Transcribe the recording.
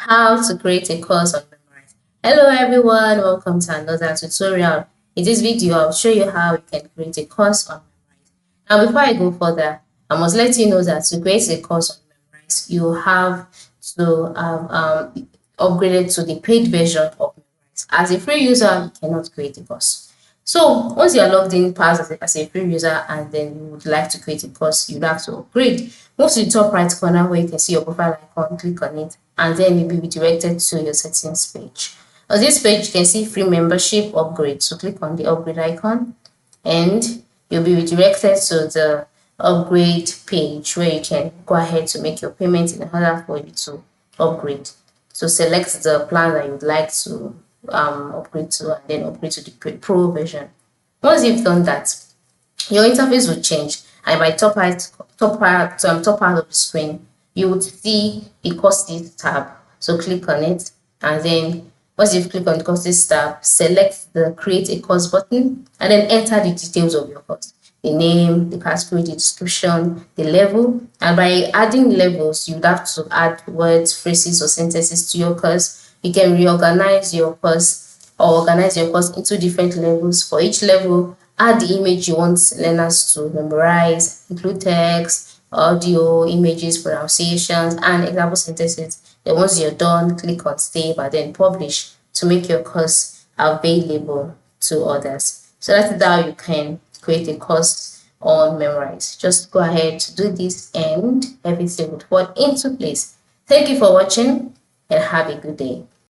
How to create a course on Memrise. Hello everyone, welcome to another tutorial. In this video, I'll show you how you can create a course on Memrise. Now, before I go further, I must let you know that to create a course on Memrise, you have to have upgraded to the paid version of Memrise. As a free user, you cannot create a course. So once you are logged in past as a free user and then you would like to create a course, you'd have to upgrade. Move to the top right corner where you can see your profile icon, click on it, and then you'll be redirected to your settings page. On this page, you can see free membership upgrade. So click on the upgrade icon and you'll be redirected to the upgrade page where you can go ahead to make your payment in order for you to upgrade. So select the plan that you'd like to upgrade to and then upgrade to the pro version. Once you've done that, your interface will change, and by top part of the screen, you would see the courses tab. So click on it, and then once you've clicked on the courses tab, select the create a course button and then enter the details of your course, the name, the category, the description, the level. And by adding levels, you'd have to add words, phrases, or sentences to your course. You can reorganize your course or organize your course into different levels. For each level, add the image you want learners to memorize, include text, audio, images, pronunciations, and example sentences. Then once you're done, click on save and then publish to make your course available to others. So that's how you can create a course on Memrise. Just go ahead to do this and everything would fall into place. Thank you for watching and have a good day.